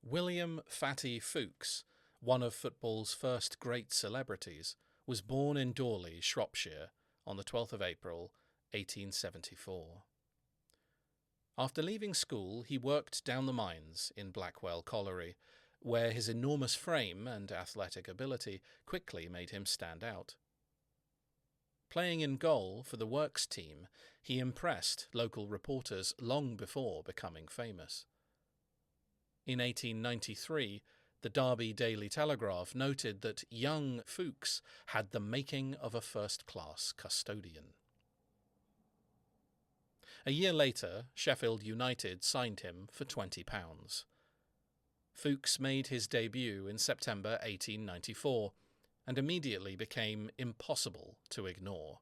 William Fatty Foulkes, one of football's first great celebrities, was born in Dorley, Shropshire, on the 12th of April, 1874. After leaving school, he worked down the mines in Blackwell Colliery, where his enormous frame and athletic ability quickly made him stand out. Playing in goal for the Works team, he impressed local reporters long before becoming famous. In 1893, the Derby Daily Telegraph noted that young Foulkes had the making of a first-class custodian. A year later, Sheffield United signed him for £20. Foulkes made his debut in September 1894 and immediately became impossible to ignore.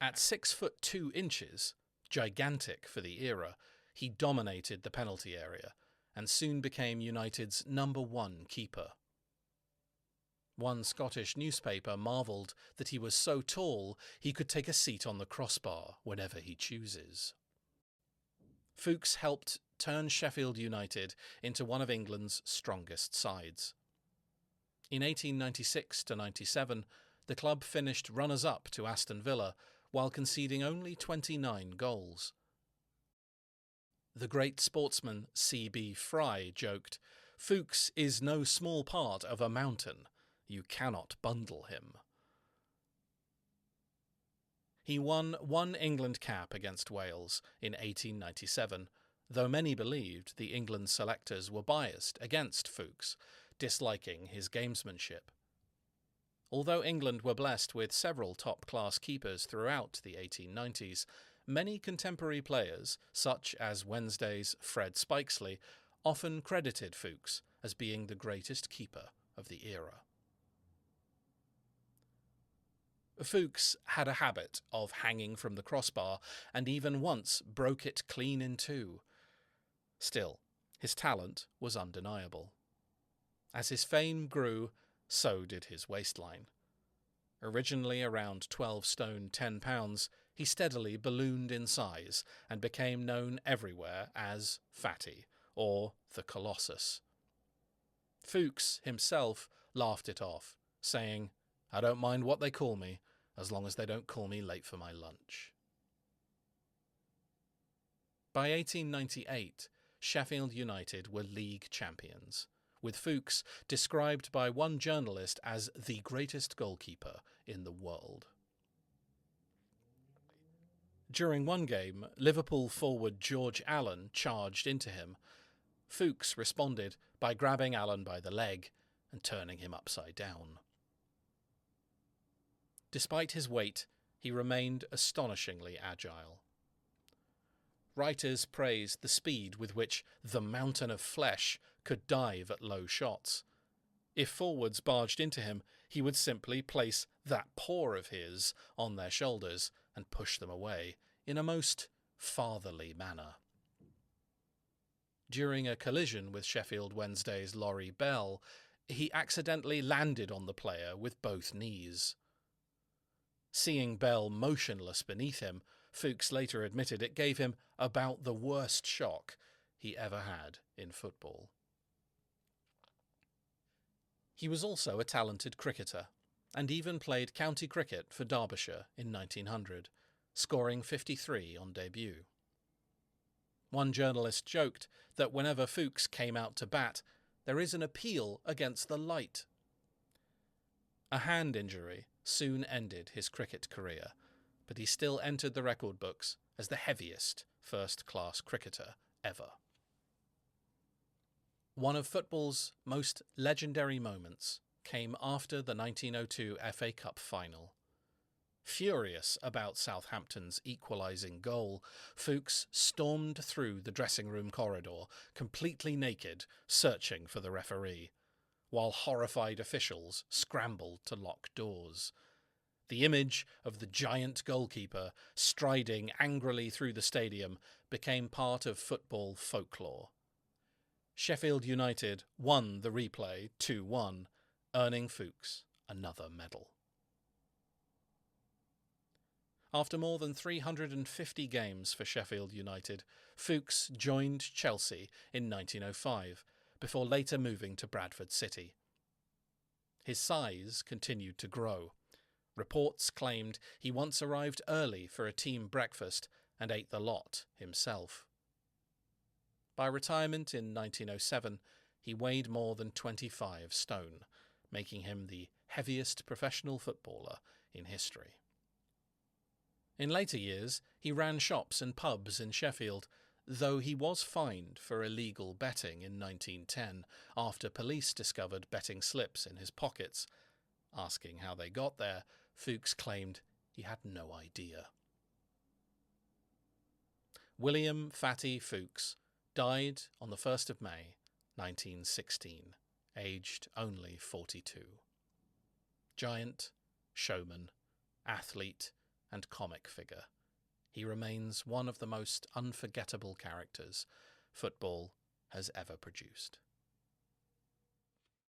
At 6 foot 2 inches, gigantic for the era, he dominated the penalty area and soon became United's #1 keeper. One Scottish newspaper marvelled that he was so tall he could take a seat on the crossbar whenever he chooses. Foulkes helped turn Sheffield United into one of England's strongest sides. In 1896-97, the club finished runners-up to Aston Villa while conceding only 29 goals. The great sportsman C.B. Fry joked, "Foulkes is no small part of a mountain. You cannot bundle him." He won one England cap against Wales in 1897, though many believed the England selectors were biased against Foulkes, disliking his gamesmanship. Although England were blessed with several top-class keepers throughout the 1890s, many contemporary players, such as Wednesday's Fred Spikesley, often credited Foulkes as being the greatest keeper of the era. Foulkes had a habit of hanging from the crossbar and even once broke it clean in two. Still, his talent was undeniable. As his fame grew, so did his waistline. Originally around 12 stone 10 pounds, he steadily ballooned in size and became known everywhere as Fatty or the Colossus. Foulkes himself laughed it off, saying, "I don't mind what they call me, as long as they don't call me late for my lunch." By 1898, Sheffield United were league champions, with Foulkes described by one journalist as the greatest goalkeeper in the world. During one game, Liverpool forward George Allen charged into him. Foulkes responded by grabbing Allen by the leg and turning him upside down. Despite his weight, he remained astonishingly agile. Writers praised the speed with which the mountain of flesh could dive at low shots. If forwards barged into him, he would simply place that paw of his on their shoulders and push them away in a most fatherly manner. During a collision with Sheffield Wednesday's Laurie Bell, he accidentally landed on the player with both knees. Seeing Bell motionless beneath him, Foulkes later admitted it gave him about the worst shock he ever had in football. He was also a talented cricketer, and even played county cricket for Derbyshire in 1900, scoring 53 on debut. One journalist joked that whenever Foulkes came out to bat, there is an appeal against the light. A hand injury soon ended his cricket career, but he still entered the record books as the heaviest first-class cricketer ever. One of football's most legendary moments came after the 1902 FA Cup final. Furious about Southampton's equalising goal, Foulkes stormed through the dressing room corridor, completely naked, searching for the referee, while horrified officials scrambled to lock doors. The image of the giant goalkeeper striding angrily through the stadium became part of football folklore. Sheffield United won the replay 2-1, earning Foulkes another medal. After more than 350 games for Sheffield United, Foulkes joined Chelsea in 1905, before later moving to Bradford City. His size continued to grow. Reports claimed he once arrived early for a team breakfast and ate the lot himself. By retirement in 1907, he weighed more than 25 stone, making him the heaviest professional footballer in history. In later years, he ran shops and pubs in Sheffield, though he was fined for illegal betting in 1910 after police discovered betting slips in his pockets. Asking how they got there, Foulkes claimed he had no idea. William Fatty Foulkes died on the 1st of May, 1916, aged only 42. Giant, showman, athlete, and comic figure, he remains one of the most unforgettable characters football has ever produced.